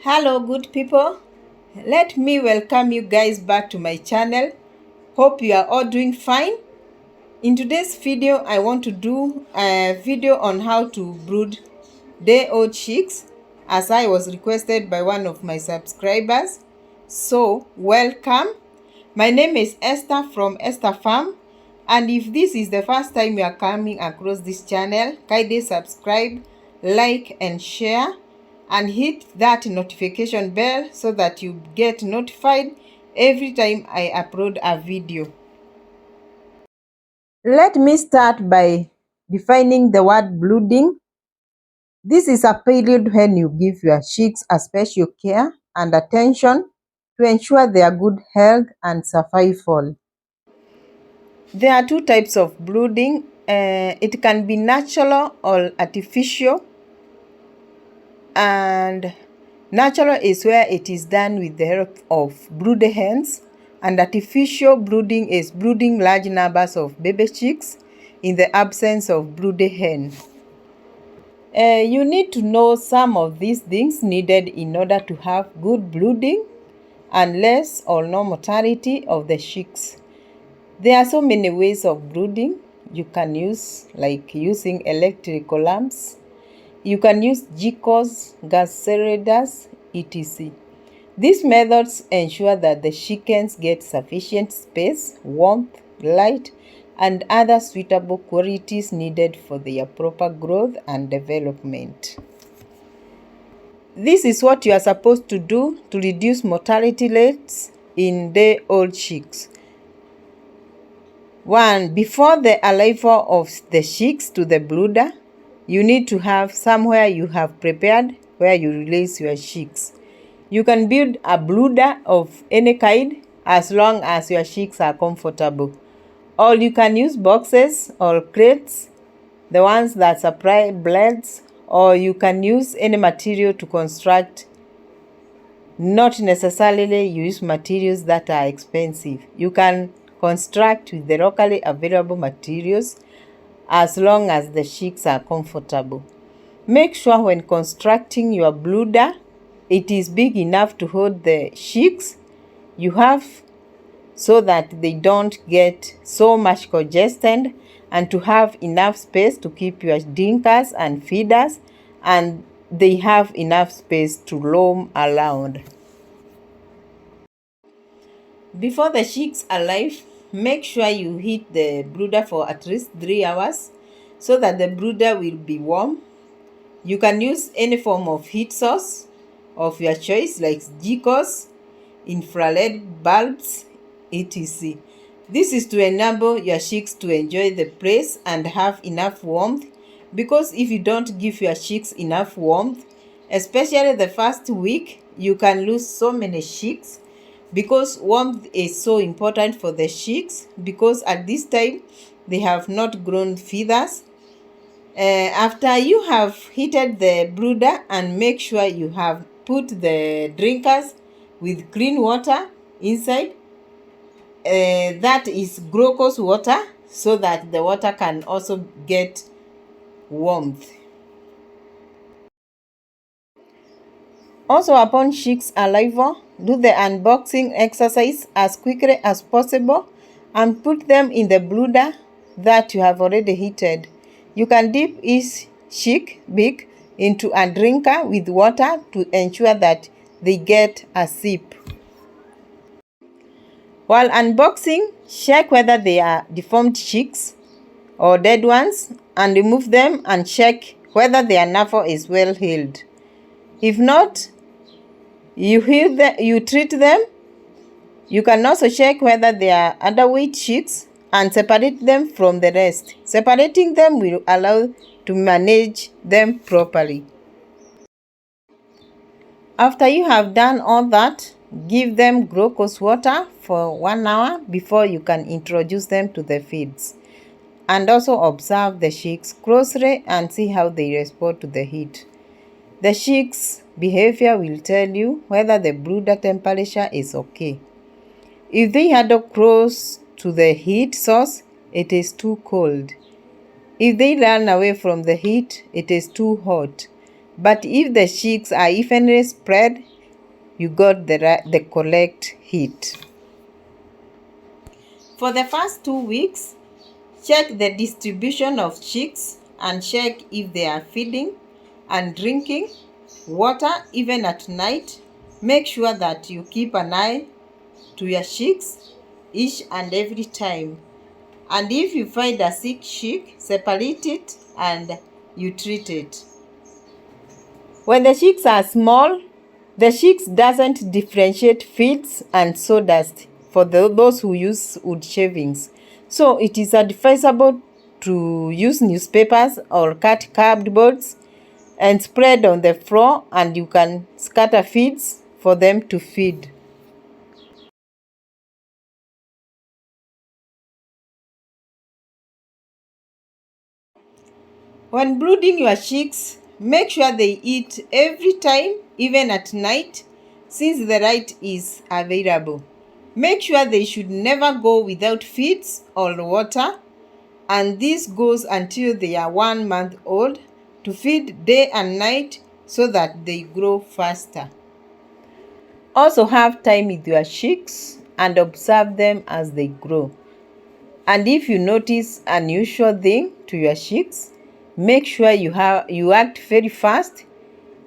Hello good people, let me welcome you guys back to my channel. Hope you are all doing fine. In today's video I want to do a video on how to brood day-old chicks, as I was requested by one of my subscribers. So welcome. My name is Esther from Esther Farm, and if this is the first time you are coming across this channel, kindly subscribe, like and share, and hit that notification bell so that you get notified every time I upload a video. Let me start by defining the word brooding. This is a period when you give your chicks a special care and attention to ensure their good health and survival. There are two types of brooding. It can be natural or artificial. And natural is where it is done with the help of brood hens, and artificial brooding is brooding large numbers of baby chicks in the absence of brood hen. You need to know some of these things needed in order to have good brooding and less or no mortality of the chicks. There are so many ways of brooding you can use, like using electrical lamps. You can use jikos, gas cylinders, etc. These methods ensure that the chickens get sufficient space, warmth, light, and other suitable qualities needed for their proper growth and development. This is what you are supposed to do to reduce mortality rates in day-old chicks. 1. Before the arrival of the chicks to the brooder, you need to have somewhere you have prepared where you release your chicks. You can build a brooder of any kind as long as your chicks are comfortable. Or you can use boxes or crates, the ones that supply blades, or you can use any material to construct. Not necessarily use materials that are expensive. You can construct with the locally available materials as long as the chicks are comfortable. Make sure when constructing your brooder, it is big enough to hold the chicks you have so that they don't get so much congested, and to have enough space to keep your drinkers and feeders, and they have enough space to roam around. Before the chicks arrive, make sure you heat the brooder for at least 3 hours so that the brooder will be warm. You can use any form of heat source of your choice, like jikos, infrared bulbs, etc. This is to enable your chicks to enjoy the place and have enough warmth, because if you don't give your chicks enough warmth, especially the first week, you can lose so many chicks, because warmth is so important for the chicks, because at this time they have not grown feathers. After you have heated the brooder, and make sure you have put the drinkers with clean water inside. That is glucose water, so that the water can also get warmth. Also, upon chicks arrival, do the unboxing exercise as quickly as possible and put them in the brooder that you have already heated. You can dip each chick beak into a drinker with water to ensure that they get a sip. While unboxing, check whether they are deformed chicks or dead ones, and remove them and check whether their navel is well healed. If not, you treat them. You can also check whether they are underweight chicks and separate them from the rest. Separating them will allow to manage them properly. After you have done all that, give them glucose water for 1 hour before you can introduce them to the feeds. And also observe the chicks closely and see how they respond to the heat. The chicks' behavior will tell you whether the brooder temperature is okay. If they huddle close to the heat source, it is too cold. If they run away from the heat, it is too hot. But if the chicks are evenly spread, you got the correct heat. For the first 2 weeks, check the distribution of chicks and check if they are feeding and drinking water even at night. Make sure that you keep an eye to your chicks each and every time. And if you find a sick chick, separate it and you treat it. When the chicks are small, the chicks doesn't differentiate feeds and sawdust for those who use wood shavings. So it is advisable to use newspapers or cut cardboards and spread on the floor, and you can scatter feeds for them to feed. When brooding your chicks, make sure they eat every time, even at night, since the light is available. Make sure they should never go without feeds or water, and this goes until they are 1 month old, to feed day and night so that they grow faster. Also have time with your chicks and observe them as they grow. And if you notice an unusual thing to your chicks, make sure you act very fast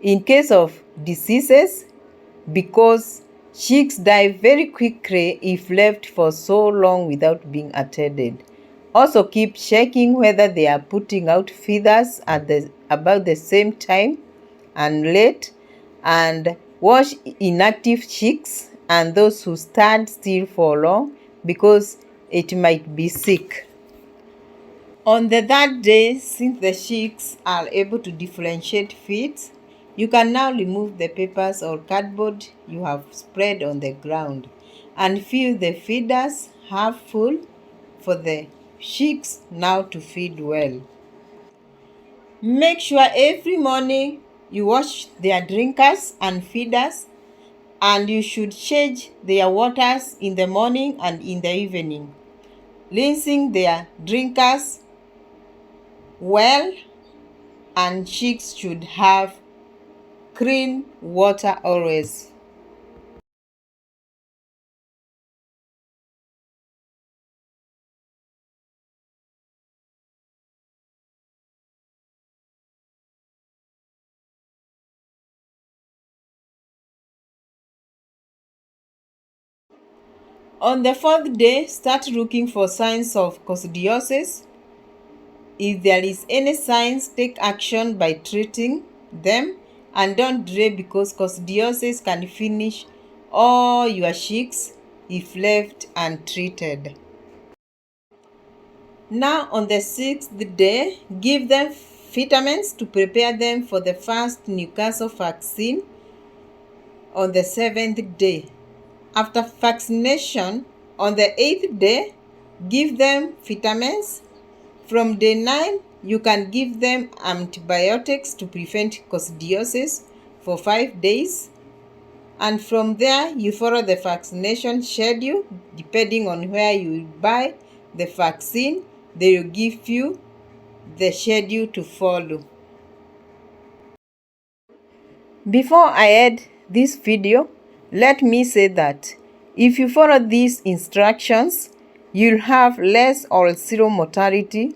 in case of diseases, because chicks die very quickly if left for so long without being attended. Also keep checking whether they are putting out feathers at about the same time and late, and watch inactive chicks and those who stand still for long, because it might be sick. On the third day, since the chicks are able to differentiate feeds, you can now remove the papers or cardboard you have spread on the ground and fill the feeders half full for the chicks now to feed well. Make sure every morning you wash their drinkers and feeders, and you should change their waters in the morning and in the evening, rinsing their drinkers well, and chicks should have clean water always. On the fourth day, start looking for signs of coccidiosis. If there is any signs, take action by treating them, and don't delay, because coccidiosis can finish all your chicks if left untreated. Now on the sixth day, give them vitamins to prepare them for the first Newcastle vaccine on the 7th day. After vaccination on the 8th day, give them vitamins. From day 9, you can give them antibiotics to prevent coccidiosis for 5 days. And from there, you follow the vaccination schedule. Depending on where you buy the vaccine, they will give you the schedule to follow. Before I end this video, let me say that if you follow these instructions, you'll have less or zero mortality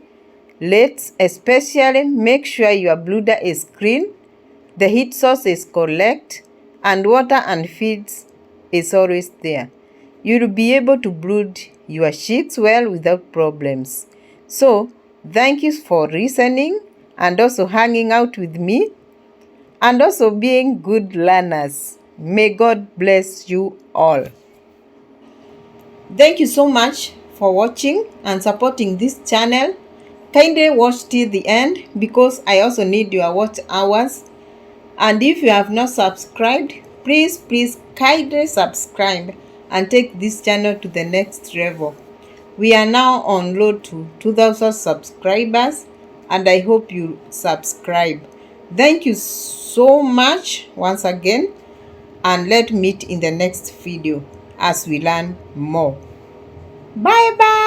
rates. Especially make sure your brooder is clean, the heat source is correct, and water and feeds is always there. You'll be able to brood your chicks well without problems. So, thank you for listening and also hanging out with me, and also being good learners. May God bless you all. Thank you so much for watching and supporting this channel. Kindly watch till the end, because I also need your watch hours. And if you have not subscribed, please kindly subscribe and take this channel to the next level. We are now on road to 2,000 subscribers, and I hope you subscribe. Thank you so much once again, and let's meet in the next video as we learn more. Bye bye.